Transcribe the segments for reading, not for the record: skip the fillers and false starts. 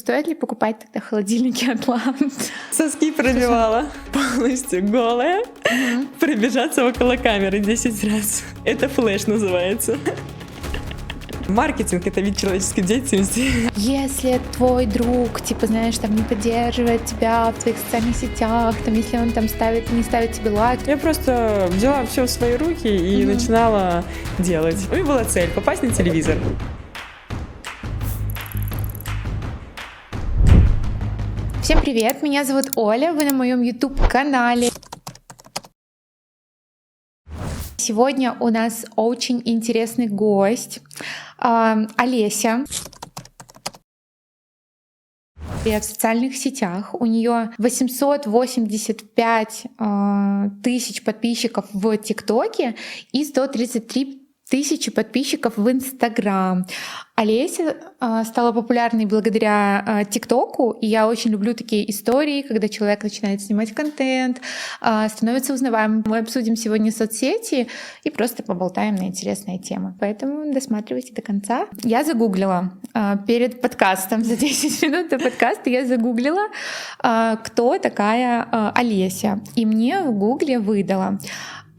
стоит ли покупать тогда холодильники Атлант? Соски пробивала полностью голая, пробежаться около камеры 10 раз. Это флэш называется. Маркетинг — это вид человеческой деятельности. Если твой друг, типа, знаешь, там не поддерживает тебя в твоих социальных сетях, там, если он там не ставит тебе лайк. Я просто взяла все в свои руки и начинала делать. У меня была цель — попасть на телевизор. Всем привет, меня зовут Оля, вы на моем YouTube-канале. Сегодня у нас очень интересный гость, Олеся. В социальных сетях у нее 885 тысяч подписчиков в ТикТоке и 133 тысячи подписчиков в Инстаграм. Олеся стала популярной благодаря ТикТоку, и я очень люблю такие истории, когда человек начинает снимать контент, становится узнаваемым. Мы обсудим сегодня соцсети и просто поболтаем на интересные темы. Поэтому досматривайте до конца. Я загуглила перед подкастом, за 10 минут до подкаста я загуглила, кто такая Олеся. И мне в Гугле выдала: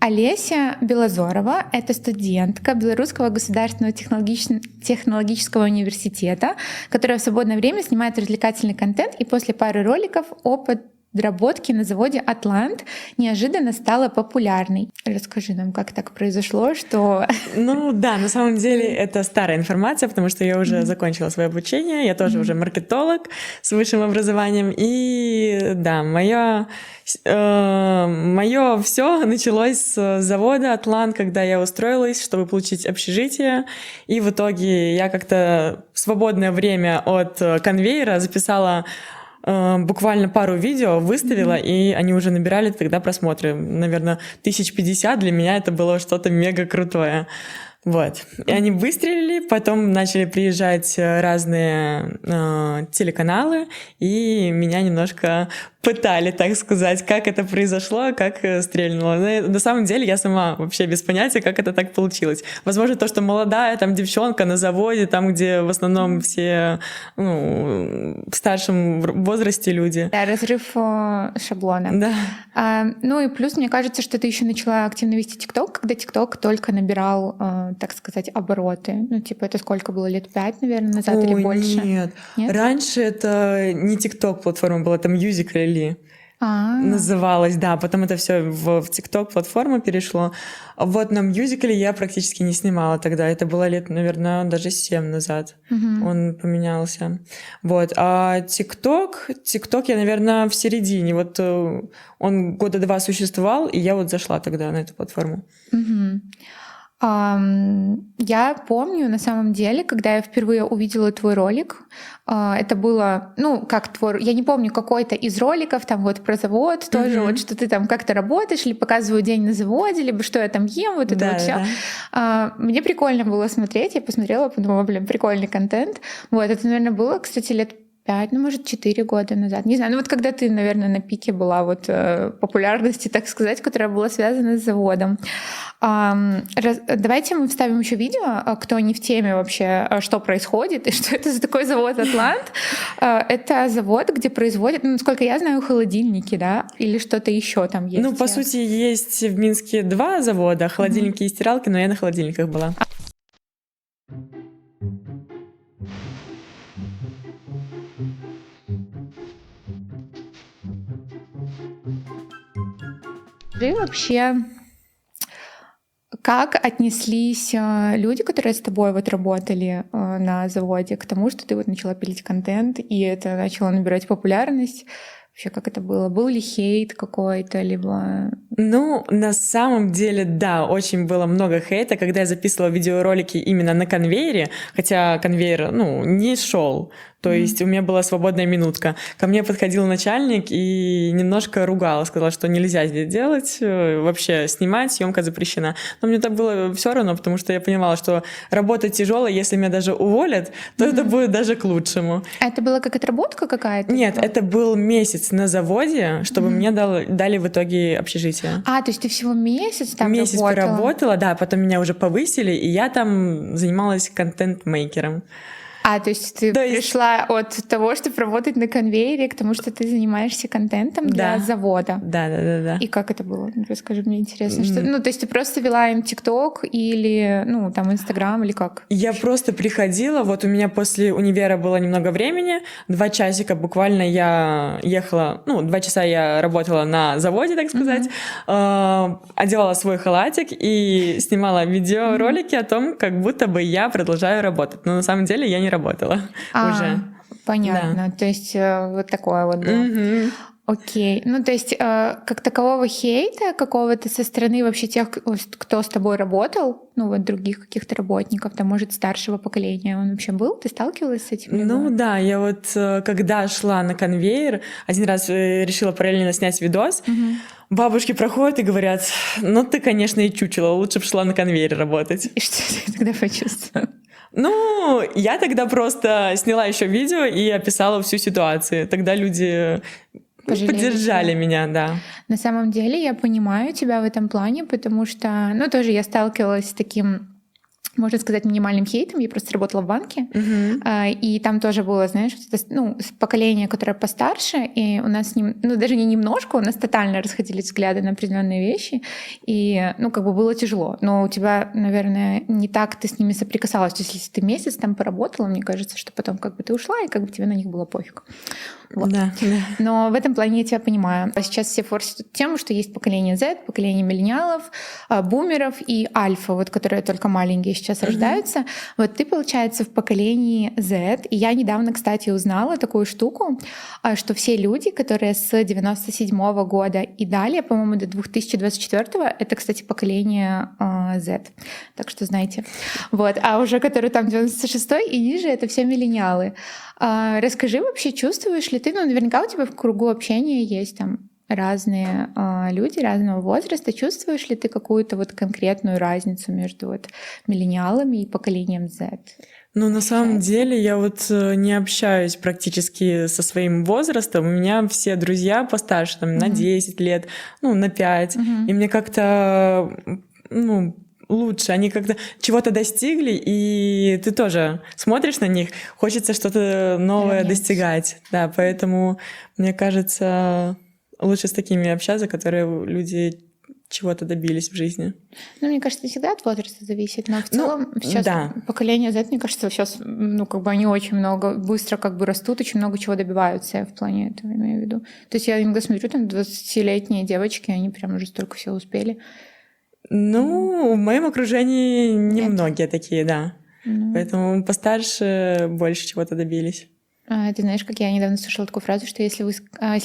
Олеся Белозорова — это студентка Белорусского государственного технологического университета, которая в свободное время снимает развлекательный контент, и после пары роликов о подработке на заводе «Атлант» неожиданно стала популярной. Расскажи нам, как так произошло, что... Ну да, на самом деле это старая информация, потому что я уже закончила свое обучение, я тоже уже маркетолог с высшим образованием, и да, мое все началось с завода «Атлант», когда я устроилась, чтобы получить общежитие, и в итоге я как-то в свободное время от конвейера записала буквально пару видео, выставила, и они уже набирали тогда просмотры. Наверное, 1050. Для меня это было что-то мега крутое. Вот. И они выстрелили, потом начали приезжать разные телеканалы, и меня немножко пытали, так сказать, как это произошло, как стрельнуло. Но на самом деле я сама вообще без понятия, как это так получилось. Возможно, то, что молодая там девчонка на заводе, там, где в основном все в старшем возрасте люди. Да, разрыв шаблона. Да. Ну и плюс, мне кажется, что ты еще начала активно вести ТикТок, когда ТикТок только набирал, так сказать, обороты. Ну, типа, это сколько было, лет 5, наверное, назад или больше? Нет. Раньше это не ТикТок платформа была, это Musical.ly называлась, да. Потом это все в ТикТок платформу перешло. А вот на Musical.ly я практически не снимала тогда. Это было лет, наверное, даже 7 назад. Он поменялся. Вот. А ТикТок я, наверное, в середине. Вот он года 2 существовал, и я вот зашла тогда на эту платформу. Я помню, на самом деле, когда я впервые увидела твой ролик, это было, я не помню, какой-то из роликов, там вот про завод тоже, вот что ты там как-то работаешь, или показываю день на заводе, либо что я там ем, вот это вот все. Мне прикольно было смотреть, я посмотрела, подумала, прикольный контент. Вот, это, наверное, было, кстати, лет 5, может, 4 года назад. Не знаю, вот когда ты, наверное, на пике была вот популярности, так сказать, которая была связана с заводом. Давайте мы вставим еще видео, кто не в теме вообще, что происходит и что это за такой завод «Атлант». Это завод, где производят, насколько я знаю, холодильники, да? Или что-то еще там есть? Ну, по сути, есть в Минске 2 завода, холодильники и стиралки, но я на холодильниках была. Скажи вообще, как отнеслись люди, которые с тобой вот работали на заводе, к тому, что ты вот начала пилить контент, и это начало набирать популярность? Вообще, как это было? Был ли хейт какой-то, либо... Ну, на самом деле, да, очень было много хейта, когда я записывала видеоролики именно на конвейере, хотя конвейер, не шел. То есть у меня была свободная минутка. Ко мне подходил начальник и немножко ругал, сказал, что нельзя здесь делать, вообще снимать, съемка запрещена. Но мне так было все равно, потому что я понимала, что работа тяжелая, если меня даже уволят, то это будет даже к лучшему. А это была как отработка какая-то? Нет, это был месяц на заводе, чтобы мне дали в итоге общежитие. То есть ты всего месяц там месяц работала? Поработала, да, потом меня уже повысили, и я там занималась контент-мейкером. То есть ты То есть- пришла от того, чтобы работать на конвейере, к тому, что ты занимаешься контентом для Да. завода. Да. И как это было? Расскажи, мне интересно. Что... то есть ты просто вела им ТикТок или, там, Инстаграм или как? Я просто приходила, вот у меня после универа было немного времени, 2 часика буквально я ехала, 2 часа я работала на заводе, так сказать, одевала свой халатик и снимала видеоролики о том, как будто бы я продолжаю работать. Но на самом деле я не работала уже. Понятно. То есть вот такое вот было. Окей. То есть как такового хейта какого-то со стороны вообще тех, кто с тобой работал, вот других каких-то работников, там, может, старшего поколения, он вообще был? Ты сталкивалась с этим? Да, я вот когда шла на конвейер, один раз решила параллельно снять видос, бабушки проходят и говорят, ты, конечно, и чучело, лучше бы шла на конвейер работать. И что ты тогда почувствовала? Я тогда просто сняла еще видео и описала всю ситуацию. Тогда люди поддержали меня, да. На самом деле я понимаю тебя в этом плане, потому что, тоже я сталкивалась с таким, можно сказать, минимальным хейтом. Я просто работала в банке, и там тоже было, знаешь, поколение, которое постарше, и у нас с ним, даже не немножко, у нас тотально расходились взгляды на определенные вещи, и, было тяжело. Но у тебя, наверное, не так ты с ними соприкасалась. То есть если ты месяц там поработала, мне кажется, что потом ты ушла, и тебе на них было пофиг. Вот. Да. Но в этом плане я тебя понимаю. Сейчас все форсят эту тему, что есть поколение Z, поколение миллениалов, бумеров и альфа, которые только маленькие сейчас рождаются. Вот ты, получается, в поколении Z. И я недавно, кстати, узнала такую штуку, что все люди, которые с 97-го года и далее, по-моему, до 2024-го, это, кстати, поколение Z. Так что знаете. Вот. А уже которые там 96-й и ниже, это все миллениалы. Расскажи вообще, чувствуешь ли ты, наверняка у тебя в кругу общения есть там разные люди разного возраста, чувствуешь ли ты какую-то конкретную разницу между миллениалами и поколением Z? На самом деле я не общаюсь практически со своим возрастом. У меня все друзья постарше, там, на 10 лет, на 5. И мне как-то, лучше, они как-то чего-то достигли, и ты тоже смотришь на них, хочется что-то новое достигать. Да, поэтому, мне кажется, лучше с такими общаться, которые люди чего-то добились в жизни. Мне кажется, всегда от возраста зависит, но в целом сейчас поколение Z, мне кажется, сейчас, они очень быстро растут, очень много чего добиваются, я в плане этого имею в виду. То есть я иногда смотрю, там 20-летние девочки, они прям уже столько всего успели. В моем окружении немногие такие, да. Поэтому постарше больше чего-то добились. Ты знаешь, как я недавно слышала такую фразу, что если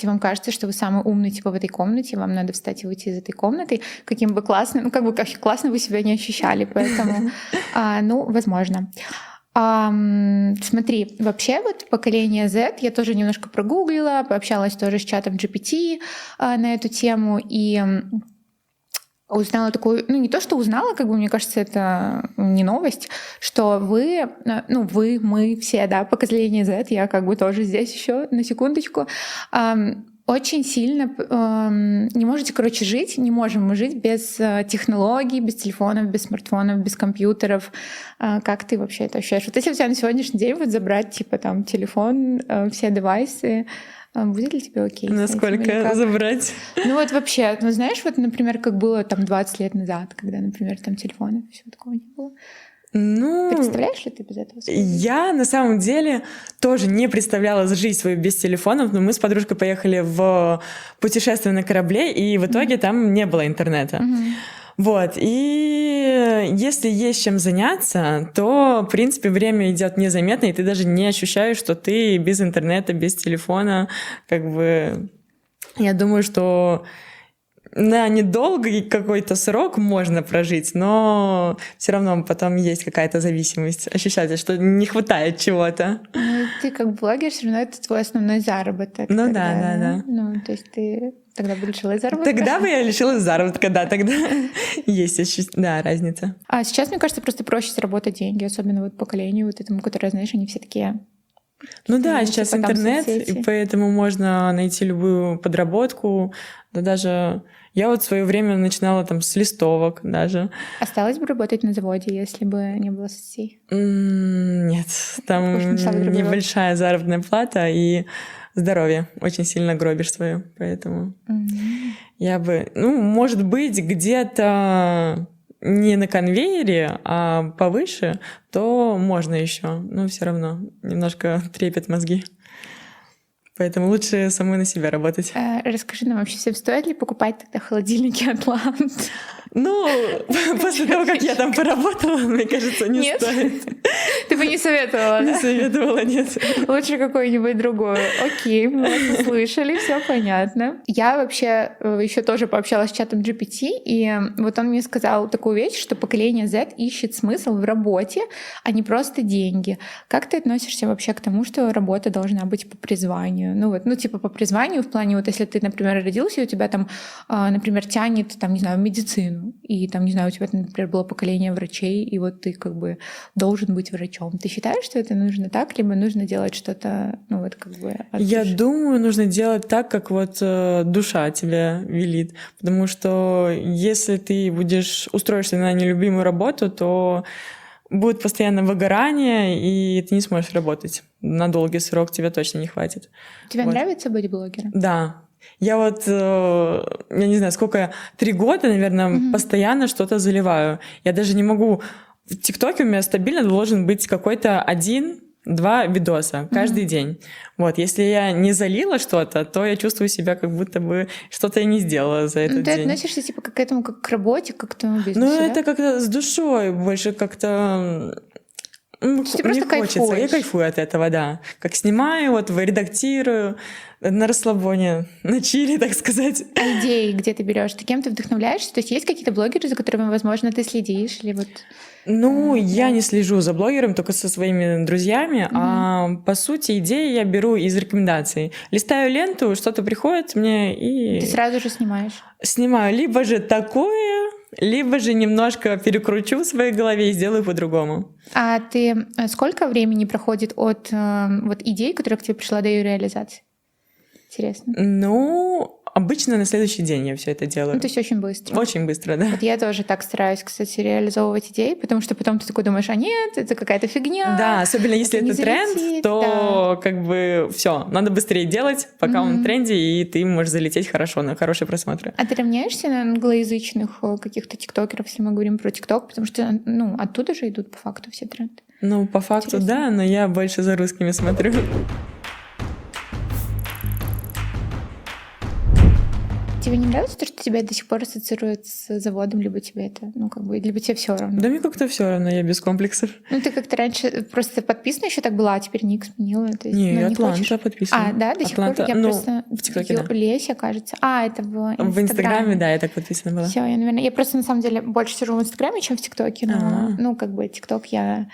вам кажется, что вы самый умный в этой комнате, вам надо встать и выйти из этой комнаты, каким бы классным, как классно вы себя не ощущали. Поэтому, возможно. Смотри, вообще поколение Z, я тоже немножко прогуглила, пообщалась тоже с чатом GPT на эту тему, и узнала такую, не то, что узнала, мне кажется, это не новость, что мы все, да, поколение Z, я тоже здесь еще на секундочку, очень сильно не можете, жить, не можем мы жить без технологий, без телефонов, без смартфонов, без компьютеров. Как ты вообще это ощущаешь? Если у тебя на сегодняшний день забрать, телефон, все девайсы, будет ли тебе окей? Насколько забрать? Вообще, знаешь, например, как было 20 лет назад, когда, например, там телефонов, всего такого не было. Представляешь ли ты без этого? Я на самом деле тоже не представляла жизнь свою без телефонов, но мы с подружкой поехали в путешествие на корабле, и в итоге там не было интернета. И если есть чем заняться, то, в принципе, время идет незаметно, и ты даже не ощущаешь, что ты без интернета, без телефона, я думаю, что на недолгий какой-то срок можно прожить, но все равно потом есть какая-то зависимость, ощущается, что не хватает чего-то. Ты блогер, все равно это твой основной заработок. Да. То есть ты тогда бы лишилась заработка? Тогда бы я лишилась заработка, да, тогда есть, разница. А сейчас, мне кажется, просто проще заработать деньги, особенно поколению этому, которое, знаешь, они все такие... Сейчас интернет, и поэтому можно найти любую подработку, да даже... Я вот в свое время начинала там с листовок даже. Осталось бы работать на заводе, если бы не было соцсетей? Нет, там Уж начала другой небольшая заработная плата и здоровье. Очень сильно гробишь свое, поэтому я бы, может быть, где-то не на конвейере, а повыше, то можно еще. Но все равно немножко трепет мозги. Поэтому лучше самой на себя работать. Расскажи нам вообще всем, стоит ли покупать тогда холодильники «Атлант»? После того, как я там поработала, мне кажется, не стоит. Ты бы не советовала, Не да? советовала, нет. Лучше какой-нибудь другой. Окей, мы вас услышали, все понятно. Я вообще еще тоже пообщалась с чатом GPT, и вот он мне сказал такую вещь, что поколение Z ищет смысл в работе, а не просто деньги. Как ты относишься вообще к тому, что работа должна быть по призванию? Типа по призванию в плане, вот если ты, например, родился, и у тебя там, например, тянет, там, не знаю, в медицину, и там, не знаю, у тебя, например, было поколение врачей, и вот ты как бы должен быть врачом. Ты считаешь, что это нужно так, либо нужно делать что-то, от Я души? думаю, нужно делать так, как вот душа тебя велит. Потому что если ты устроишься на нелюбимую работу, то будет постоянно выгорание, и ты не сможешь работать. На долгий срок тебе точно не хватит. Тебе нравится быть блогером? Да. Я я не знаю, 3 года, наверное, постоянно что-то заливаю. Я даже не могу... В ТикТоке у меня стабильно должен быть какой-то 1-2 видоса каждый день. Вот, если я не залила что-то, то я чувствую себя, как будто бы что-то я не сделала за этот Ты день. относишься типа к этому как к работе, как к твоему бизнесу, да? Это как-то с душой больше как-то... Ты просто кайфуешь. Я кайфую от этого, да. Как снимаю, редактирую, на расслабоне, на чили, так сказать. А идеи где ты берешь? Ты кем-то вдохновляешься? То есть есть какие-то блогеры, за которыми, возможно, ты следишь? Или вот... Я не слежу за блогером, только со своими друзьями, а по сути идеи я беру из рекомендаций. Листаю ленту, что-то приходит мне и... Ты сразу же снимаешь? Снимаю либо же такое, либо же немножко перекручу в своей голове и сделаю по-другому. А сколько времени проходит от идеи, которая к тебе пришла, до ее реализации? Интересно. Обычно на следующий день я все это делаю. То есть очень быстро. Очень быстро, да. Вот я тоже так стараюсь, кстати, реализовывать идеи, потому что потом ты такой думаешь, нет, это какая-то фигня. Да, особенно если это тренд, то как бы все, надо бострее делать, пока он в тренде, и ты можешь залететь хорошо на хорошие просмотры. А ты равняешься на англоязычных каких-то тиктокеров, если мы говорим про тикток, потому что оттуда же идут по факту все тренды. По факту, интересно. Да, но я больше за русскими смотрю. Тебе не нравится то, что тебя до сих пор ассоциируют с заводом, либо тебе это, либо тебе все равно? Да мне как-то все равно, я без комплексов. Ты как-то раньше просто подписана еще так была, а теперь ник сменила. То есть, не «Атланта» подписана. Да, до сих пор? Я просто... В ТикТоке, да. Леся, кажется. Это в Инстаграме, да, я так подписана была. Все, я просто на самом деле больше сижу в Инстаграме, чем в ТикТоке. Но, ТикТок я...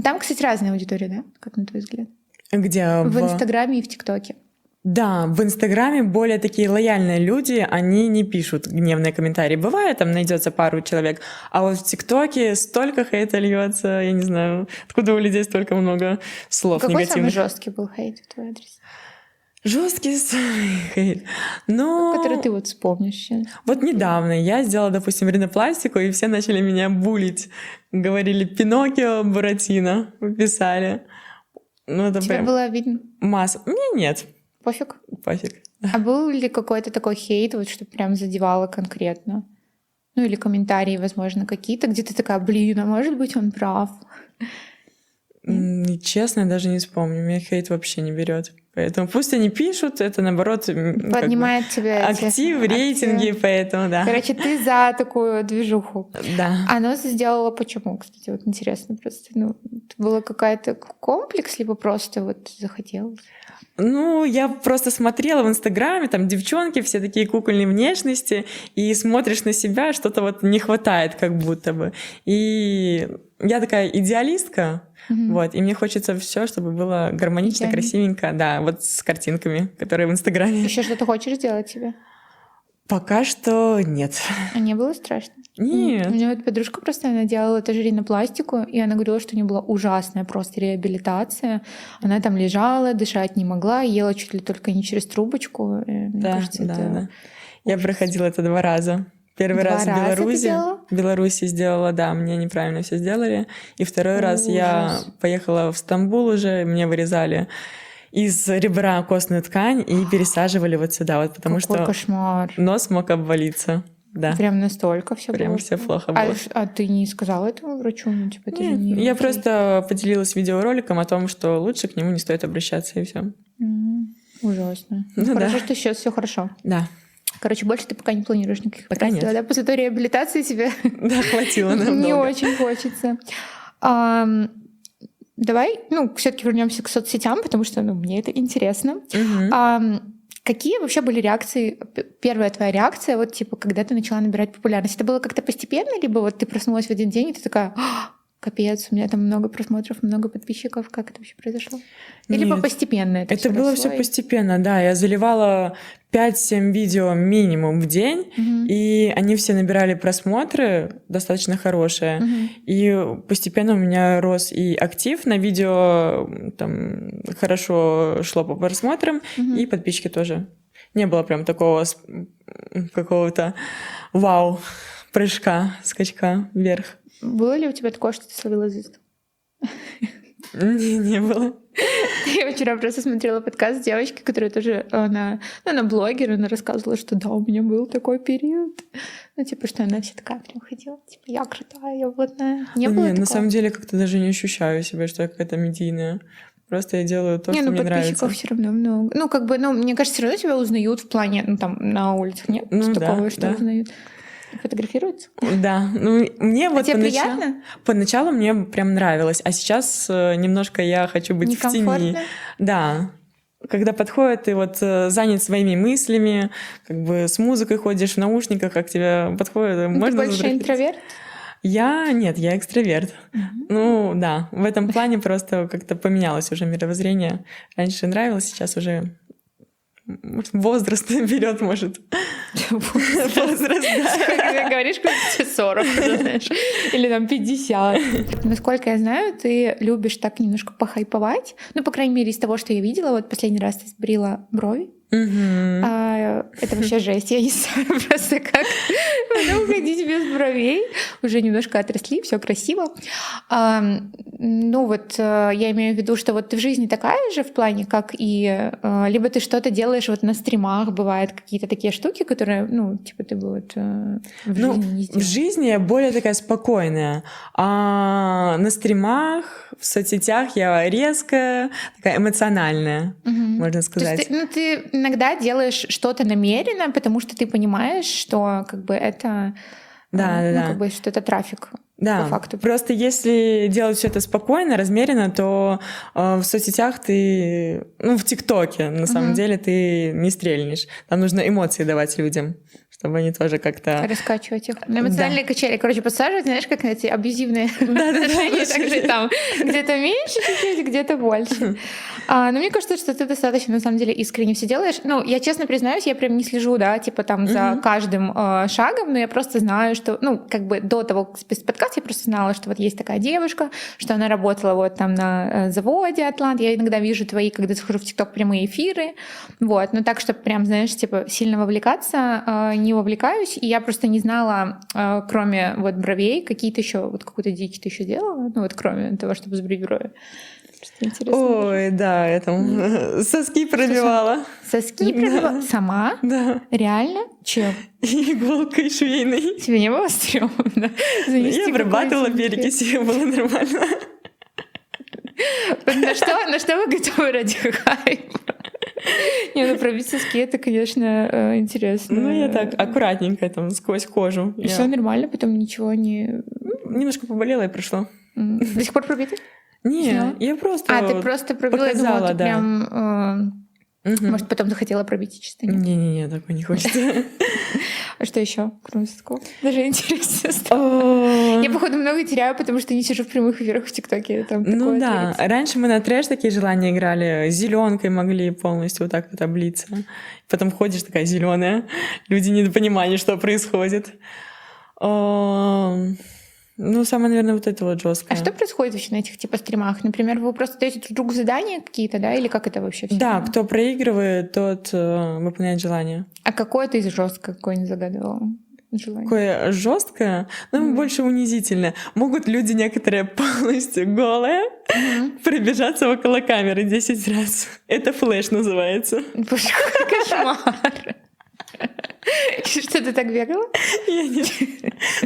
там, кстати, разная аудитория, да? Как на твой взгляд? Где? В Инстаграме и в ТикТоке. Да, в Инстаграме более такие лояльные люди, они не пишут гневные комментарии. Бывает, там найдется пару человек, а вот в ТикТоке столько хейта льется, я не знаю, откуда у людей столько много слов негативных. Какой самый жесткий был хейт в твой адрес? Жесткий хейт. Который ты вспомнишь сейчас. Вот недавно я сделала, допустим, ринопластику, и все начали меня булить. Говорили «Пиноккио, Буратино», писали. Это тебе прям было видно? масса. Мне нет. Пофиг? Пофиг. А был ли какой-то такой хейт, что прям задевало конкретно? Или комментарии, возможно, какие-то, где ты такая, а может быть, он прав? Честно, я даже не вспомню. Меня хейт вообще не берет. Поэтому пусть они пишут, это наоборот поднимает тебе актив, рейтинги, поэтому да. Короче, ты за такую движуху. Да. Оно сделало почему, кстати, вот интересно просто. Было какой-то комплекс, либо просто захотелось? Я просто смотрела в Инстаграме, там девчонки все такие кукольные внешности, и смотришь на себя, что-то не хватает как будто бы. И я такая идеалистка, и мне хочется все, чтобы было гармонично, красивенько, да, с картинками, которые в Инстаграме. Еще что-то хочешь сделать себе? Пока что нет. А не было страшно? Нет. У меня подружка просто, она делала тоже ринопластику, и она говорила, что у нее была ужасная просто реабилитация. Она там лежала, дышать не могла, ела чуть ли только не через трубочку. Мне кажется, это... Я проходила это 2 раза. Первый раз в раза ты Беларуси. делала? В Беларуси сделала, да, мне неправильно все сделали. И второй раз я Ужас. поехала в Стамбул уже, мне вырезали из ребра костную ткань и пересаживали вот сюда, вот потому Какой что кошмар. нос мог обвалиться. Да, Прям настолько все прям было. все плохо А, было. а ты не сказала этому врачу? Ну, типа, это же Нет, не я окей. просто поделилась видеороликом о том, что лучше к нему не стоит обращаться, и все. Ужасно. Ну Хорошо, да. что сейчас все хорошо. Да, Короче, больше ты пока не планируешь никаких Пока операций, нет. да? После той реабилитации тебе да, хватило нам не долго. очень хочется. Ам, Давай, ну, все-таки вернемся к соцсетям, потому что, ну, мне это интересно. Мгм. Какие вообще были реакции? Первая твоя реакция, вот типа, когда ты начала набирать популярность, это было как-то постепенно, либо вот ты проснулась в один день и ты такая: капец, у меня там много просмотров, много подписчиков, как это вообще произошло? Или Нет. постепенно это Это всё было росло все постепенно, да. Я заливала 5-7 видео минимум в день, Мгм. и они все набирали просмотры достаточно хорошие. Мгм. И постепенно у меня рос и актив на видео, там хорошо шло по просмотрам, Мгм. и подписчики тоже. Не было прям такого какого-то вау, прыжка, скачка вверх. Было ли у тебя такое, что ты словила звезду? Не было. Я вчера просто смотрела подкаст девочки, которая тоже, она блогер, она рассказывала, что да, у меня был такой период. Ну, типа, что она вся такая прям ходила, типа, я крутая, я блатная. Не было на такого? самом деле как-то даже не ощущаю себя, что я какая-то медийная. Просто я делаю то, что ну мне подписчиков нравится. все равно много. Ну, как бы, ну, мне кажется, все равно тебя узнают в плане, ну, там, на улицах нет Ну, такого, да, что да. узнают. Фотографируются? Да, ну мне вот тебе приятно? поначалу мне прям нравилось, а сейчас немножко я хочу быть в тени. Некомфортно? Да, когда подходит, ты вот занят своими мыслями, как бы с музыкой ходишь в наушниках, как тебе подходит, Ну, ты можно больше сфотографироваться. интроверт? Нет, я экстраверт. Ну да, в этом плане просто как-то поменялось уже мировоззрение. Раньше нравилось, сейчас уже возраст берет, может. Возраст, да. Когда говоришь, как тебе 40, знаешь, или там 50. Насколько я знаю, ты любишь так немножко похайповать. Ну, по крайней мере, из того, что я видела. Вот последний раз ты сбрила брови. Мгм. Это вообще жесть. Я не знаю просто, как потом ходить без бровей. Уже немножко отросли, все красиво. Ну вот я имею в виду, что вот ты в жизни такая же в плане, как и... Либо ты что-то делаешь вот на стримах, бывают какие-то такие штуки, которые, ну, типа ты бы вот в Ну, жизни не в сделала. жизни я более такая спокойная, а на стримах, в соцсетях я резкая, такая эмоциональная, можно То есть сказать. ты иногда делаешь что-то намеренно, потому что ты понимаешь, что как бы это... Да. Ну, как бы, что это трафик. Да, По факту. просто если делать все это спокойно, размеренно, то в соцсетях ты, ну, в ТикТоке, на самом деле, ты не стрельнешь. Там нужно эмоции давать людям, чтобы они тоже как-то... Раскачивать их. На эмоциональные качели. Короче, подсаживать, знаешь, как на эти абьюзивные отношения. Также там где-то меньше чуть-чуть, где-то больше. Но мне кажется, что ты достаточно, на самом деле, искренне все делаешь. Ну, я честно признаюсь, я прям не слежу, да, типа там за каждым шагом, но я просто знаю, что, ну, как бы до того, как записать подкаст, я просто знала, что вот есть такая девушка, что она работала вот там на заводе Атлант. Я иногда вижу твои, когда захожу в ТикТок, прямые эфиры. Вот. Но так, чтобы прям, знаешь, типа сильно вовлекаться, не вовлекаюсь. И я просто не знала, кроме вот бровей, какие-то еще, вот какую-то дичь ты еще делала, ну вот кроме того, чтобы сбрить брови. Что интересно. Ой, да, я там соски пробивала. Соски пробивала? Сама? Да, Реально? Чем? иголкой швейной. Тебе не было стрёмно? Я обрабатывала перекись, и было нормально. На что вы готовы ради хайпа? Не, ну пробить соски это, конечно, интересно. Ну, я так аккуратненько там сквозь кожу. Все нормально, потом ничего не... Немножко поболело и прошло. До сих пор пробиты? Не, Сняла? я просто... Ты просто пробила, я думала, показала, ты да. прям... Может, потом захотела пробить и чисто нет. Не-не-не, такой не хочется. А что еще, кроме сосков? Даже интересно стало. Я, походу, много теряю, потому что не сижу в прямых эфирах в ТикТоке. Там Ну такое да, творится. раньше мы на трэш такие желания играли, зеленкой могли полностью вот так вот облиться. Потом ходишь такая зеленая, люди недопонимание, что происходит. Ну, самое, наверное, вот это вот жесткое. А что происходит вообще на этих типа стримах? Например, вы просто даете друг другу задания какие-то, да? Или как это вообще всё? Да, кто проигрывает, тот выполняет желание. А какое ты жесткое какое-нибудь загадывала желание? Такое жесткое, но больше унизительное. Могут люди некоторые полностью голые пробежаться около камеры 10 раз. Это флэш называется. Боже, какой кошмар. Что, ты так бегала? Я не...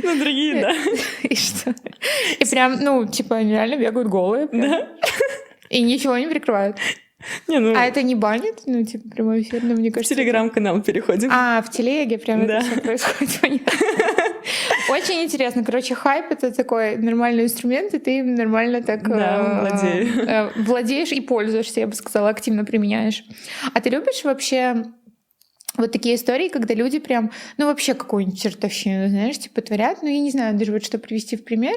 Ну, другие, да. И что? И прям, ну, типа, они реально бегают голые. Прям. Да. И ничего не прикрывают. Не, ну, А это не банит? Ну, типа, прямой эфир, ну, мне в кажется... телеграм-канал переходим. А, в телеге прям Да. это все происходит, понятно. Очень интересно. Короче, хайп — это такой нормальный инструмент, и ты им нормально так владеешь и пользуешься, я бы сказала, активно применяешь. А ты любишь вообще вот такие истории, когда люди прям, ну, вообще какую-нибудь чертовщину, знаешь, типа творят, ну, я не знаю даже вот что привести в пример.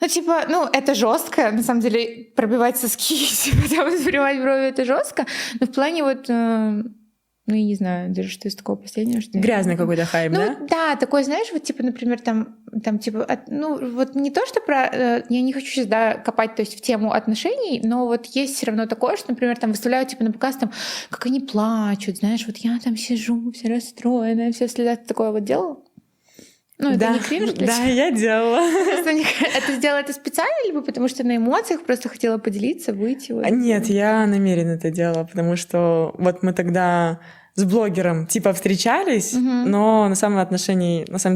Ну, типа, ну, это жестко, на самом деле, пробивать соски, типа, там, сбривать брови, это жестко, но в плане вот, ну, я не знаю даже, что из такого последнего. Что Грязный какой-то хайп, ну, да? Да, такой, знаешь, вот, типа, например, там типа, ну, вот не то, что про... Я не хочу сейчас, да, копать, то есть, в тему отношений, но вот есть все равно такое, что, например, там выставляют, типа, на показ, там, как они плачут, знаешь, вот я там сижу, вся расстроенная, вся в слезах. Ты такое вот делала? Ну, это Да, не кринж для да, тебя? я делала. Это сделала это специально, либо потому что на эмоциях просто хотела поделиться, выйти? Вот. Нет, я намеренно это делала, потому что вот мы тогда с блогером типа встречались, но на самом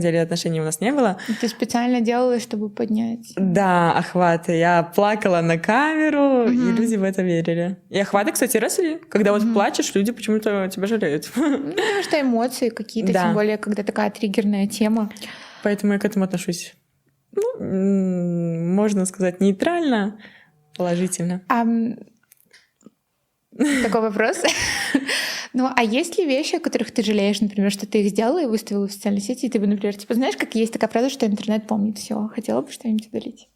деле отношений у нас не было. Ты специально делала, чтобы поднять? Да, охваты. Я плакала на камеру, и люди в это верили. И охваты, кстати, росли. Когда вот плачешь, люди почему-то тебя жалеют. Ну, потому что эмоции какие-то, Да. тем более, когда такая триггерная тема. Поэтому я к этому отношусь, ну, можно сказать, нейтрально, положительно. Такой вопрос. Ну, а есть ли вещи, о которых ты жалеешь, например, что ты их сделала и выставила в социальной сети, и ты бы, например, типа, знаешь, как есть такая фраза, что интернет помнит все. Хотела бы что-нибудь удалить?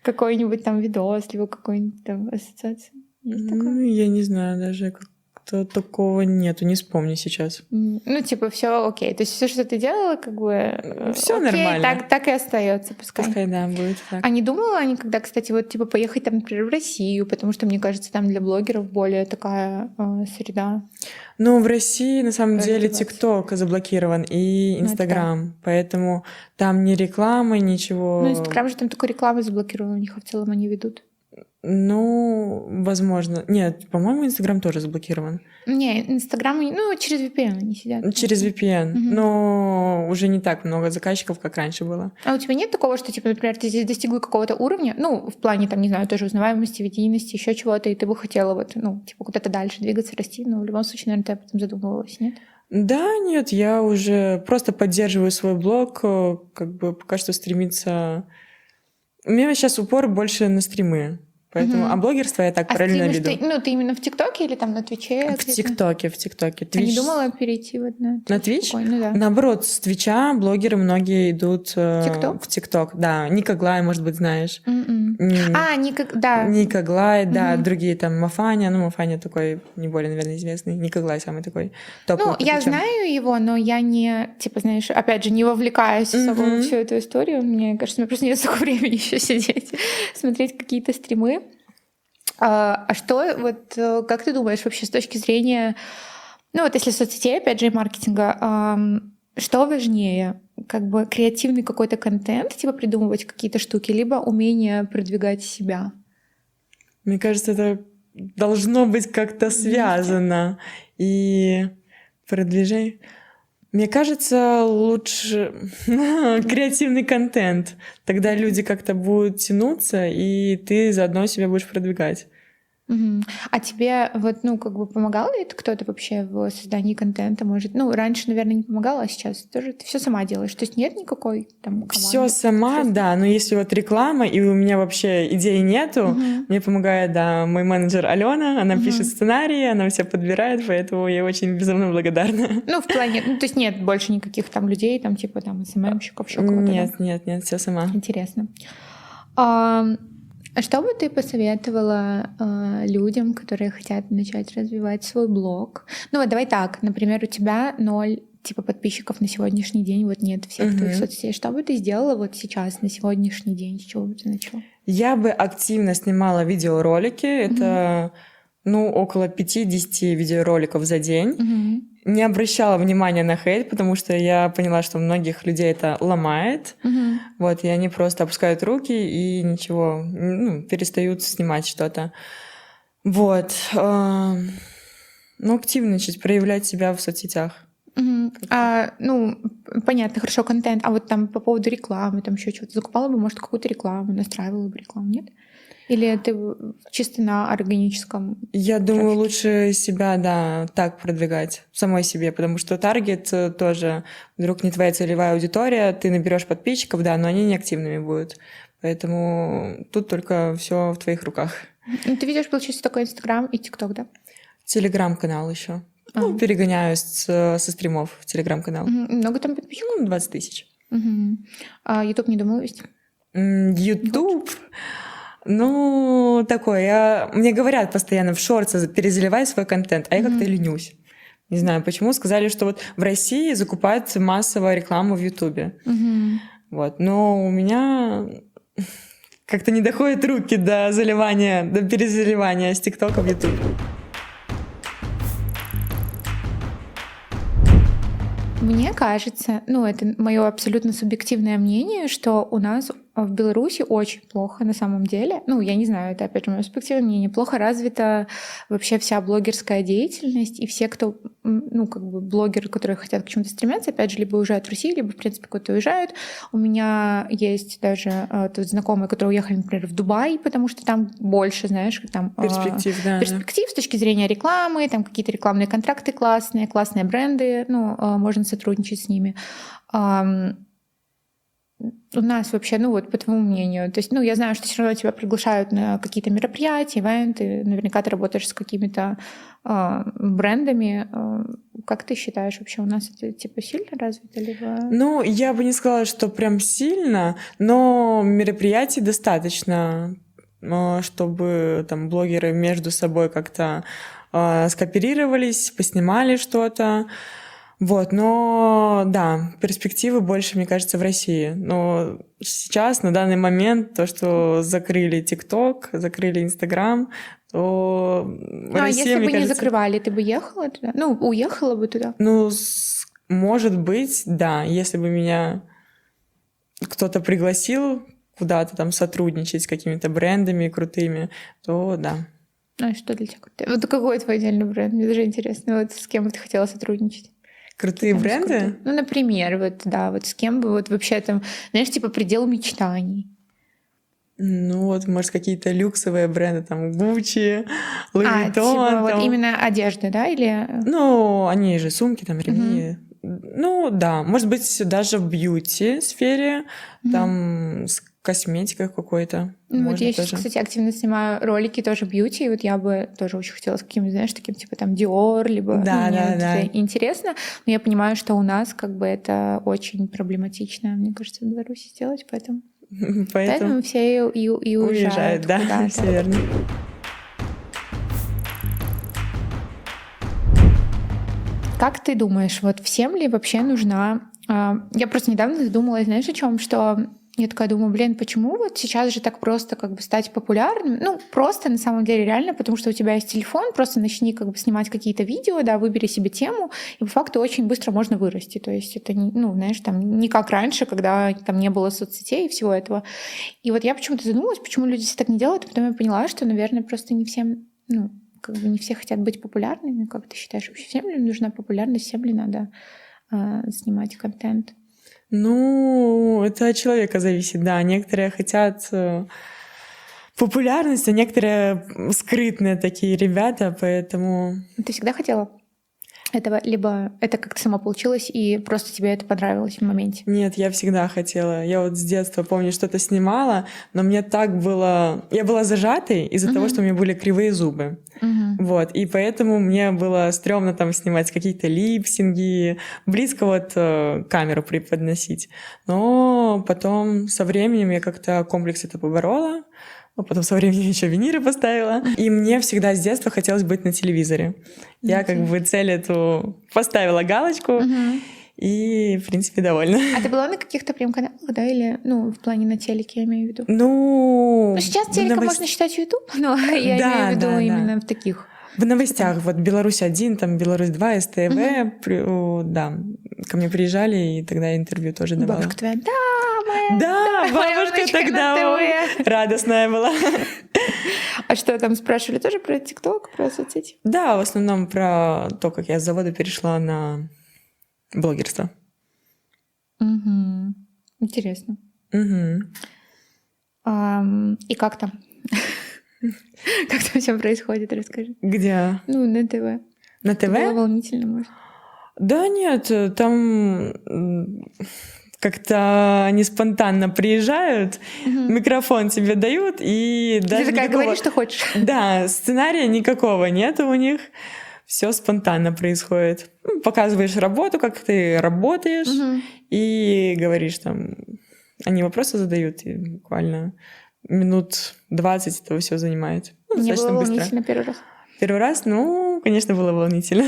Какой-нибудь там видос, либо какой-нибудь там ассоциация? Есть такое? Ну, я не знаю, даже как-то такого нету, не вспомню сейчас. Ну, типа, все окей. То есть все, что ты делала, как бы Всё окей, нормально. так и остается, пускай. Пускай, да, будет так. А не думала никогда, кстати, вот типа поехать там, например, в Россию, потому что, мне кажется, там для блогеров более такая среда. Ну, в России, на самом деле, Развиваться. ТикТок заблокирован и Инстаграм, поэтому там ни рекламы, ничего. Ну, Инстаграм же там только рекламы заблокированы, у них, а в целом они ведут. Ну, возможно. Нет, по-моему, Инстаграм тоже заблокирован. Не, Инстаграм, ну, через VPN они сидят. Через VPN. Но уже не так много заказчиков, как раньше было. А у тебя нет такого, что, типа, например, ты здесь достигла какого-то уровня, ну, в плане, там, не знаю, тоже узнаваемости, медийности, еще чего-то, и ты бы хотела вот, ну, типа, куда-то дальше двигаться, расти, но в любом случае, наверное, ты об этом задумывалась, нет? Да, нет, я уже просто поддерживаю свой блог, как бы пока что стремиться... У меня сейчас упор больше на стримы. Поэтому, а блогерство я так параллельно веду. Ты именно в ТикТоке или там на Твиче? В ТикТоке. Ты не думала перейти вот на Твич? Ну, да. Наоборот, с Твича блогеры многие идут TikTok? в ТикТок. Да, Ника Глай, может быть, знаешь. Да. Ника Глай, да, другие там Мафаня. Ну, Мафаня такой не более, наверное, известный. Ника Глай самый такой топовый. Ну, я знаю его, но я не, типа, знаешь, опять же, не вовлекаюсь особо во всю эту историю. Мне кажется, мне просто нет столько времени еще сидеть, смотреть какие-то стримы. А что, вот, как ты думаешь вообще с точки зрения, ну, вот если соцсетей, опять же, и маркетинга, что важнее? Как бы креативный какой-то контент, типа придумывать какие-то штуки, либо умение продвигать себя? Мне кажется, это должно быть как-то связано. И продвижение... Мне кажется, лучше креативный контент. Тогда люди как-то будут тянуться, и ты заодно себя будешь продвигать. А тебе вот, ну, как бы помогал ли это кто-то вообще в создании контента? Может, ну, раньше, наверное, не помогала, а сейчас тоже ты все сама делаешь? То есть нет никакой там команды? Все сама, да, но если вот реклама, и у меня вообще идеи нету, мне помогает, да, мой менеджер Алена, она пишет сценарии, она все подбирает, поэтому я очень безумно благодарна. Ну, в плане, ну, то есть нет больше никаких там людей, там, типа, там, СММщиков, еще кого-то? Нет, все сама. Интересно. А что бы ты посоветовала людям, которые хотят начать развивать свой блог? Ну вот давай так, например, у тебя 0 типа подписчиков на сегодняшний день, вот нет всех твоих соцсетей. Что бы ты сделала вот сейчас, на сегодняшний день? С чего бы ты начала? Я бы активно снимала видеоролики. Это, ну, около 5-10 видеороликов за день. не обращала внимания на хейт, потому что я поняла, что многих людей это ломает. Вот, и они просто опускают руки и ничего, перестают снимать что-то. Вот. Активничать, проявлять себя в соцсетях. Понятно, хорошо, контент. А вот там по поводу рекламы, там еще что-то закупала бы, может, какую-то рекламу, настраивала бы рекламу, нет? Или ты чисто на органическом? Я думаю, лучше себя, да, так продвигать, самой себе, потому что таргет тоже, вдруг не твоя целевая аудитория, ты наберешь подписчиков, да, но они не активными будут. Поэтому тут только все в твоих руках. Ты ведешь, получается, только Инстаграм и ТикТок, да? Телеграм-канал еще. Перегоняюсь со стримов в Телеграм-канал. Много там подписчиков? 20 тысяч. А Ютуб не думала вести? Ютуб? Такое. Мне говорят постоянно в шорты перезаливай свой контент, а я как-то ленюсь. Не знаю почему. Сказали, что вот в России закупают массово рекламу в Ютубе. Вот. Но у меня как-то не доходят руки до заливания, до перезаливания с ТикТока в Ютуб. Мне кажется, это мое абсолютно субъективное мнение, что у нас в Беларуси очень плохо на самом деле. Я не знаю, это опять же мое субъективное мнение. Плохо развита вообще вся блогерская деятельность, и все, кто, блогеры, которые хотят к чему-то стремиться, опять же, либо уезжают в Россию, либо, в принципе, куда-то уезжают. У меня есть даже знакомые, которые уехали, например, в Дубай, потому что там больше, знаешь, там перспектив с точки зрения рекламы, там какие-то рекламные контракты классные бренды, можно сотрудничать с ними. У нас вообще, по твоему мнению, то есть, я знаю, что все равно тебя приглашают на какие-то мероприятия, ивенты, наверняка ты работаешь с какими-то брендами. Как ты считаешь, вообще у нас это типа сильно развито? Либо... Я бы не сказала, что прям сильно, но мероприятий достаточно, чтобы там блогеры между собой как-то скооперировались, поснимали что-то. Вот, но да, перспективы больше, мне кажется, в России. Но сейчас, на данный момент, то, что закрыли ТикТок, закрыли Инстаграм, то в России, если бы мне кажется... не закрывали, ты бы ехала туда? Уехала бы туда? Может быть, да. Если бы меня кто-то пригласил куда-то там сотрудничать с какими-то брендами крутыми, то да. А что для тебя крутое? Вот какой твой отдельный бренд? Мне даже интересно, с кем бы ты хотела сотрудничать? Крутые бренды? Например, с кем бы вообще там, знаешь, типа предел мечтаний. Может, какие-то люксовые бренды, там, Gucci, Louis Vuitton. Типа именно одежда, да, или... Они же сумки, там, ремни. Да, может быть, даже в бьюти-сфере, там, с косметикой какой-то. Я сейчас, кстати, активно снимаю ролики тоже бьюти, и я бы тоже очень хотела с каким-то, знаешь, таким, типа, там, Dior, либо... Да. Интересно, но я понимаю, что у нас, это очень проблематично, мне кажется, в Беларуси сделать, поэтому все и уезжают. Да, все верно. Как ты думаешь, всем ли вообще нужна... Я просто недавно задумалась, знаешь, о чем, что я такая думаю, почему сейчас же так просто стать популярным? Просто на самом деле реально, потому что у тебя есть телефон, просто начни снимать какие-то видео, да, выбери себе тему, и по факту очень быстро можно вырасти. То есть это, знаешь, там не как раньше, когда там не было соцсетей и всего этого. И я почему-то задумалась, почему люди все так не делают, а потом я поняла, что, наверное, просто не всем, не все хотят быть популярными. Как ты считаешь, вообще всем ли нужна популярность, всем ли надо снимать контент? Это от человека зависит, да. Некоторые хотят популярности, а некоторые скрытные такие ребята, поэтому... Ты всегда хотела этого? Либо это как-то само получилось, и просто тебе это понравилось в моменте? Нет, я всегда хотела. Я с детства, помню, что-то снимала, но мне так было... Я была зажатой из-за того, что у меня были кривые зубы. Вот, и поэтому мне было стрёмно там снимать какие-то липсинги, близко камеру преподносить. Но потом со временем я как-то комплекс это поборола, а потом со временем еще виниры поставила. И мне всегда с детства хотелось быть на телевизоре. Я цель эту поставила галочку, и, в принципе, довольна. А ты была на каких-то прем-каналах, да, или, в плане на телеке, я имею в виду? Ну... Сейчас телека можно считать YouTube, но я имею в виду именно в таких. В новостях, вот Беларусь-1, там Беларусь-2, СТВ, да, ко мне приезжали, и тогда я интервью тоже давала. Бабушка твоя, да, моя, Да, моя бабушка внучка тогда на ТВ. радостная была. А что там спрашивали тоже про ТикТок, про соцсети? Да, в основном про то, как я с завода перешла на блогерство. Угу. Интересно. Угу. И как там? Как там все происходит, расскажи. Где? Ну, на ТВ. На Это было ТВ? волнительно, может? Да нет, там как-то они спонтанно приезжают, микрофон тебе дают, и Ты даже такая никакого... говоришь, что хочешь. Да, сценария никакого нету у них. Все спонтанно происходит. Ну, показываешь работу, как ты работаешь, и говоришь там... Они вопросы задают, и буквально минут 20 этого все занимает. Ну, Мне было достаточно быстро. волнительно первый раз. Первый раз, ну, конечно, было волнительно.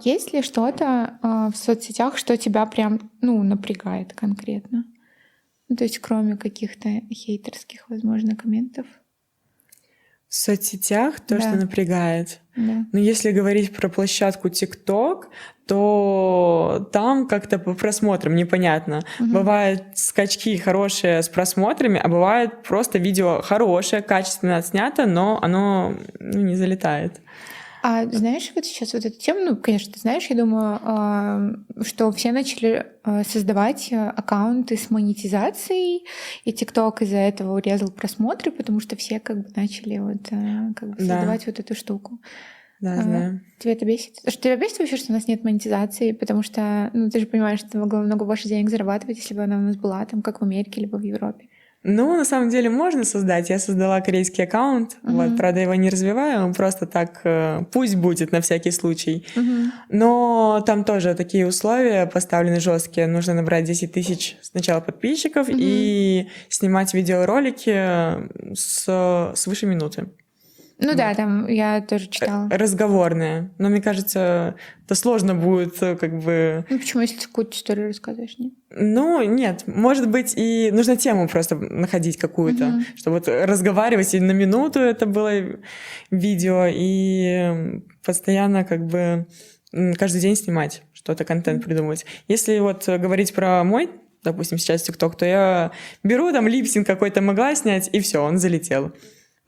Есть ли что-то в соцсетях, что тебя прям, ну, напрягает конкретно? Ну, то есть кроме каких-то хейтерских, возможно, комментов? В соцсетях то, Да. что напрягает. Да. Но если говорить про площадку TikTok, то там как-то по просмотрам непонятно. Бывают скачки хорошие с просмотрами, а бывает просто видео хорошее, качественно отснято, но оно не залетает. А знаешь, вот сейчас вот эту тему, ну, конечно, ты знаешь, я думаю, что все начали создавать аккаунты с монетизацией, и ТикТок из-за этого урезал просмотры, потому что все как бы начали вот как бы создавать вот эту штуку. Да, знаю. Тебя это бесит? Что тебя бесит вообще, что у нас нет монетизации? Потому что, ну, ты же понимаешь, что ты могла много больше денег зарабатывать, если бы она у нас была, там, как в Америке, либо в Европе. Ну, на самом деле можно создать. Я создала корейский аккаунт, вот, правда, его не развиваю, он просто так, пусть будет на всякий случай. Но там тоже такие условия поставлены жесткие. Нужно набрать 10 тысяч сначала подписчиков и снимать видеоролики свыше минуты. Ну да, там я тоже читала. Разговорные. Но мне кажется, это сложно будет как бы... Ну почему, если ты какую-то историю рассказываешь, нет? Ну, нет, может быть, и нужно тему просто находить какую-то, чтобы вот разговаривать, и на минуту это было видео, и постоянно как бы каждый день снимать что-то, контент придумывать. Если вот говорить про мой, допустим, сейчас ТикТок, то я беру там липсинг какой-то могла снять, и все, он залетел.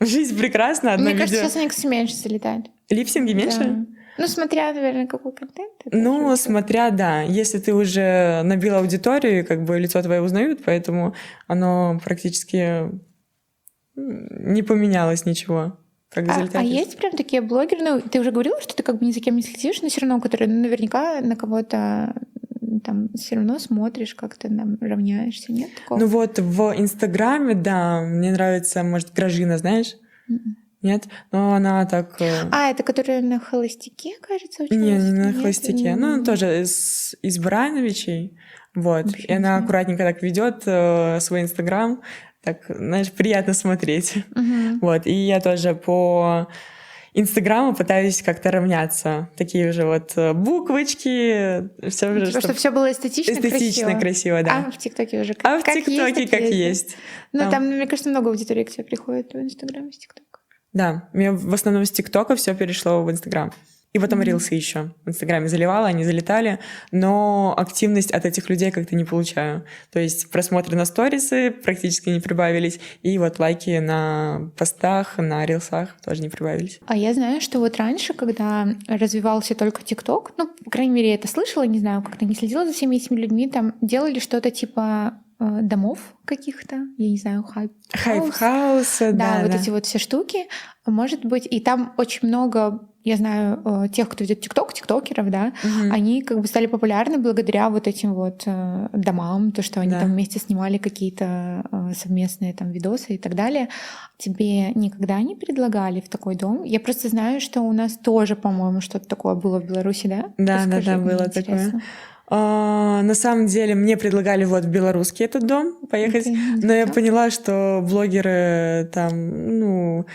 Жизнь прекрасна, одно Мне видео. кажется, сейчас они, кстати, меньше залетают. Липсинги меньше? Да. Ну, смотря, наверное, какой контент. Ну, смотря, да. Если ты уже набил аудиторию, как бы лицо твое узнают, поэтому оно практически не поменялось ничего. Как А есть прям такие блогеры, ну, ты уже говорила, что ты как бы ни за кем не следишь, но все равно, которые наверняка на кого-то там все равно смотришь, как-то там равняешься, нет такого? Ну вот в Инстаграме, да, мне нравится, может, Гражина, знаешь? Нет? Но она так... это которая на холостяке, кажется, училась? Не на холостяке. Ну, она тоже из Барановичей. Вот. Вообще И она аккуратненько так ведет свой Инстаграм. Так, знаешь, приятно смотреть. Вот. И я тоже по Инстаграму пытаюсь как-то равняться. Такие уже вот буквочки. Все уже, чтобы все было эстетично, красиво, да. А в ТикТоке уже как в ТикТоке как есть. Ну, там, мне кажется, много аудитории к тебе приходит в Инстаграме с ТикТока. Да, мне в основном с ТикТока все перешло в Инстаграм. И потом рилсы еще в Инстаграме заливала, они залетали, но активность от этих людей как-то не получаю. То есть просмотры на сторисы практически не прибавились, и вот лайки на постах, на рилсах тоже не прибавились. А я знаю, что вот раньше, когда развивался только ТикТок, ну, по крайней мере, я это слышала, не знаю, как-то не следила за всеми этими людьми, там делали что-то типа домов каких-то, я не знаю, хайп-хаусы, да, вот эти вот все штуки, может быть, и там очень много, я знаю, тех, кто ведет ТикТок, тиктокеров, да, они как бы стали популярны благодаря вот этим вот домам, то, что они там вместе снимали какие-то совместные там видосы и так далее. Тебе никогда не предлагали в такой дом? Я просто знаю, что у нас тоже, по-моему, что-то такое было в Беларуси, да? Да, было такое. На самом деле мне предлагали вот в белорусский этот дом поехать, но я поняла, что блогеры там, ну,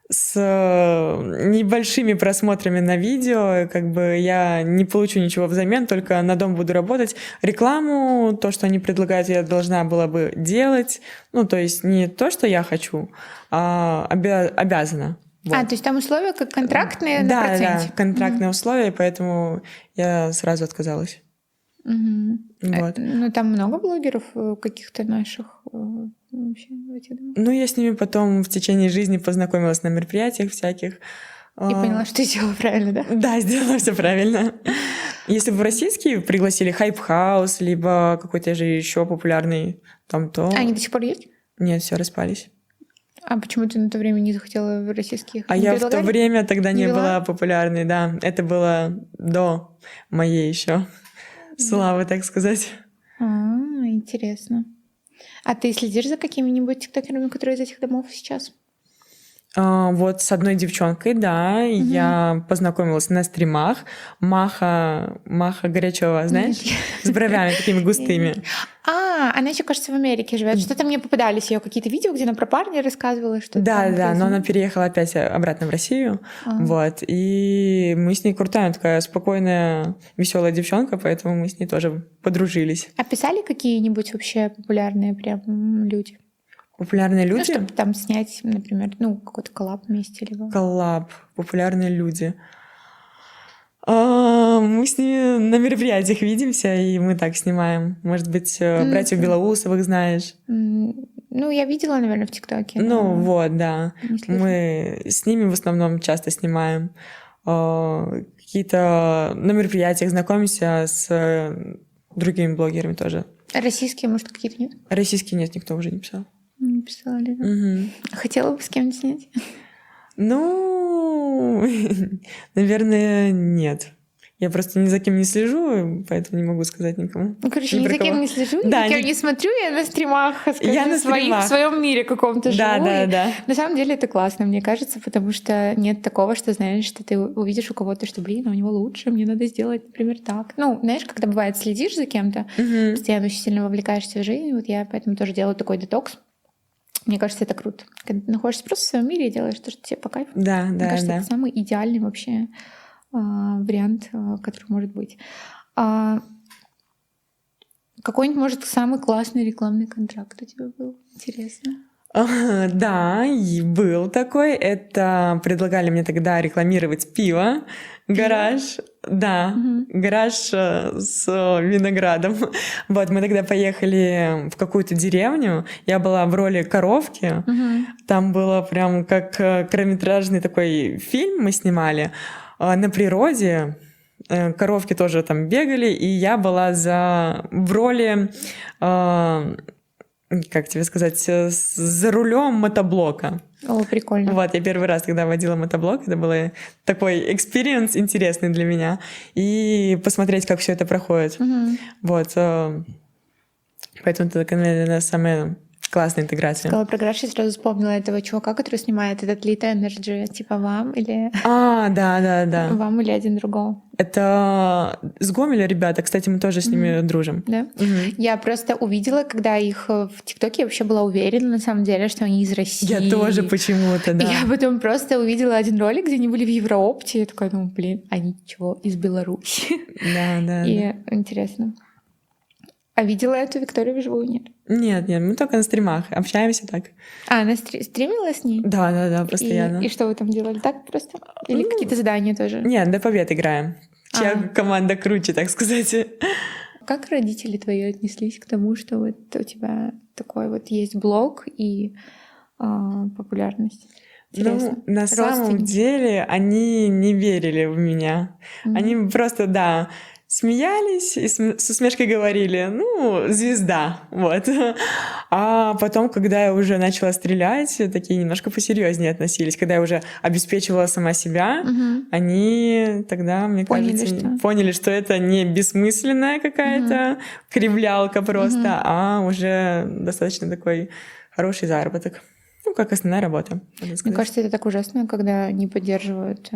с небольшими просмотрами на видео, как бы я не получу ничего взамен, только на дом буду работать. Рекламу, то, что они предлагают, я должна была бы делать. Ну, то есть не то, что я хочу, а обязана А, то есть там условия как контрактные на Да, проценте? контрактные условия, поэтому я сразу отказалась. Мгм. Вот. Ну, там много блогеров каких-то наших вообще в этих домах? Ну, я с ними потом в течение жизни познакомилась на мероприятиях всяких. И поняла, что сделала правильно, да? Да, сделала все правильно. Если бы в российские пригласили Hype House, либо какой-то же еще популярный там, то... Они до сих пор есть? Нет, все распались. А почему ты на то время не захотела в российских? А Не я в то предлагали? время тогда Не не вела? была популярной, да. Это было до моей еще славы, так сказать. Интересно. А ты следишь за какими-нибудь тиктокерами, которые из этих домов сейчас? Вот с одной девчонкой, да, я познакомилась на стримах. Маха Горячева, знаешь? С бровями такими густыми. Она еще, кажется, в Америке живет. Что-то мне попадались ее какие-то видео, где она про парня рассказывала, что Да, но она переехала опять обратно в Россию. Вот. И мы с ней крутая, такая спокойная, веселая девчонка, поэтому мы с ней тоже подружились. А писали какие-нибудь вообще популярные прям люди? Популярные люди? Ну, чтобы там снять, например, какой-то коллаб вместе. Либо... Коллаб. Популярные люди. Мы с ними на мероприятиях видимся, и мы так снимаем. Может быть, братьев Белоусовых знаешь? Ну, я видела, наверное, в ТикТоке. Ну, вот, да. Мы с ними в основном часто снимаем. Какие-то на мероприятиях знакомимся с другими блогерами тоже. А российские, может, какие-то нет? Российские нет, никто уже не писал. Не писали, да. Угу. Хотела бы с кем-нибудь снять? Ну, наверное, нет. Я просто ни за кем не слежу, поэтому не могу сказать никому. Ну, короче, ни за кем не слежу, ни за кем не смотрю, я на стримах, я на стримах. в своем мире каком-то живу. Да. На самом деле это классно, мне кажется, потому что нет такого, что, знаешь, что ты увидишь у кого-то, что, блин, у него лучше, мне надо сделать, например, так. Ну, знаешь, когда бывает, следишь за кем-то, постоянно очень сильно вовлекаешься в жизнь, вот я поэтому тоже делаю такой детокс. Мне кажется, это круто. Когда ты находишься просто в своем мире и делаешь то, что тебе по кайфу. Мне кажется, это самый идеальный вообще вариант, который может быть. Какой-нибудь, может, самый классный рекламный контракт у тебя был? Интересно. Да, и был такой. Это предлагали мне тогда рекламировать пиво. Гараж. Да, гараж с виноградом. Вот, мы тогда поехали в какую-то деревню. Я была в роли коровки. Там было прям как короткометражный такой фильм мы снимали на природе. Коровки тоже там бегали, и я была в роли... как тебе сказать, за рулем мотоблока. О, прикольно. Вот, я первый раз тогда водила мотоблок, это был такой экспириенс интересный для меня, и посмотреть, как все это проходит. Вот, поэтому это, наверное, самая классная интеграция. Сказала про гараж, я сразу вспомнила этого чувака, который снимает этот Lita Energy, типа вам или... Да. Вам или один другого. Это с Гомеля ребята, кстати, мы тоже с ними дружим. Да? Я просто увидела, когда их в ТикТоке, я вообще была уверена, на самом деле, что они из России. Я тоже почему-то, да. Я потом просто увидела один ролик, где они были в Европте, и я такая, они чего, из Беларуси? Да. И интересно. А видела эту Викторию вживую, нет? Нет, мы только на стримах общаемся так. Она стримила с ней? Да, постоянно. И что вы там делали? Так просто? Или какие-то задания тоже? Нет, до побед играем. Чья команда круче, так сказать. Как родители твои отнеслись к тому, что вот у тебя такой вот есть блог и популярность? Интересно. На самом деле они не верили в меня. Они просто, смеялись и с усмешкой говорили, звезда, вот. А потом, когда я уже начала стрелять, такие немножко посерьезнее относились. Когда я уже обеспечивала сама себя, они тогда, мне кажется, поняли, что это не бессмысленная какая-то кривлялка просто, а уже достаточно такой хороший заработок. Как основная работа. Мне кажется, это так ужасно, когда не поддерживают.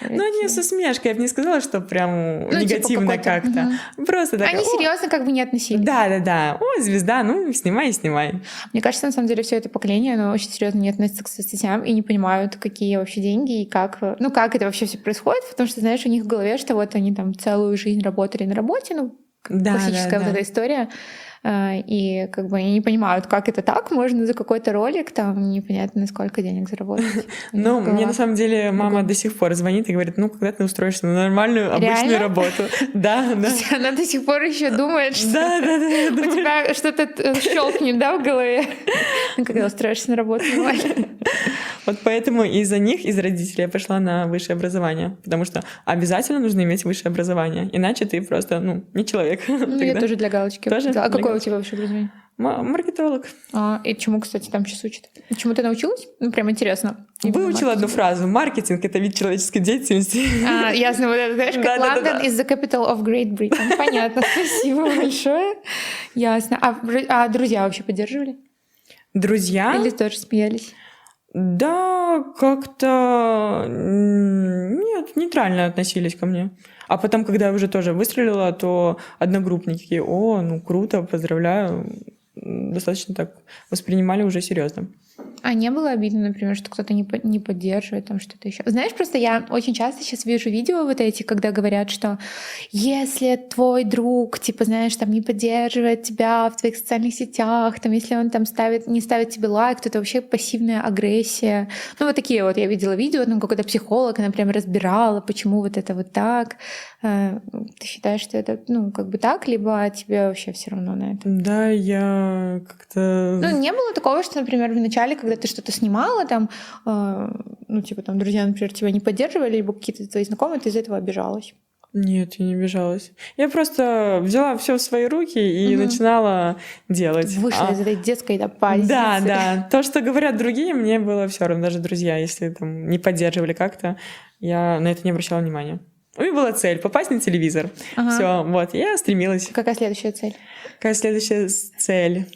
Они с усмешкой. Я бы не сказала, что прям негативно как-то. Просто так. Они серьезно как бы не относились. Да. О, звезда, снимай. Мне кажется, на самом деле, все это поколение, оно очень серьезно не относится к соцсетям и не понимают, какие вообще деньги и как это вообще все происходит, потому что, знаешь, у них в голове, что вот они там целую жизнь работали на работе, Да, классическая вот эта история. И как бы они не понимают, как это так, можно за какой-то ролик там непонятно сколько денег заработать. Ну, мне на самом деле мама до сих пор звонит и говорит, ну, когда ты устроишься на нормальную, обычную Реально? работу. Да, да. Она до сих пор еще думает, что Да. у тебя что-то щелкнет, да, в голове, когда устроишься на работу. Вот поэтому из-за них, из родителей я пошла на высшее образование, потому что обязательно нужно иметь высшее образование, иначе ты просто, ну, не человек. Ну, я тоже для галочки. Тоже А для какое у галочки. тебя высшее образование? Маркетолог. И чему, кстати, там сейчас учат? Чему ты научилась? Ну, прям интересно. Выучила одну фразу. Маркетинг — это вид человеческой деятельности. Ясно, вот это, знаешь, как London is the capital of Great Britain. Понятно, спасибо большое. Ясно. А друзья вообще поддерживали? Друзья? Или тоже смеялись? Да, как-то нет, нейтрально относились ко мне. А потом, когда я уже тоже выстрелила, то одногруппники такие: о, ну круто, поздравляю. Достаточно так воспринимали уже серьезно. А не было обидно, например, что кто-то не поддерживает, там что-то еще? Знаешь, просто я очень часто сейчас вижу видео вот эти, когда говорят, что если твой друг, типа, знаешь, там не поддерживает тебя в твоих социальных сетях, там, если он там не ставит тебе лайк, то это вообще пассивная агрессия. Ну, вот такие вот я видела видео, там какой-то психолог, она прям разбирала, почему вот это вот так. Ты считаешь, что это, ну, как бы так, либо тебе вообще все равно на это? Да, я как-то... Ну, не было такого, что, например, в начале, когда ты что-то снимала, там, ну, типа, там, друзья, например, тебя не поддерживали, либо какие-то твои знакомые, ты из-за этого обижалась? Нет, я не обижалась. Я просто взяла все в свои руки и начинала делать. Вышла из этой детской позиции. Да. То, что говорят другие, мне было все равно, даже друзья, если там не поддерживали как-то, я на это не обращала внимания. У меня была цель — попасть на телевизор. Все, вот, я стремилась. Какая следующая цель? Какая следующая цель?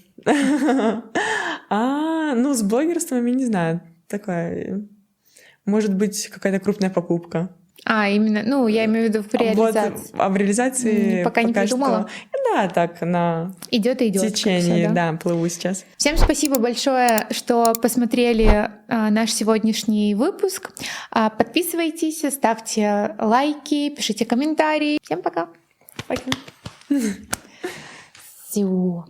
Ну, с блогерством, я не знаю, такая... Может быть, какая-то крупная покупка. Именно, ну, я имею в виду в реализации. Вот, а в реализации пока не придумала? Что, да, так, на идет течении, всё, да, плыву сейчас. Всем спасибо большое, что посмотрели наш сегодняшний выпуск. Подписывайтесь, ставьте лайки, пишите комментарии. Всем пока. Пока. Всё.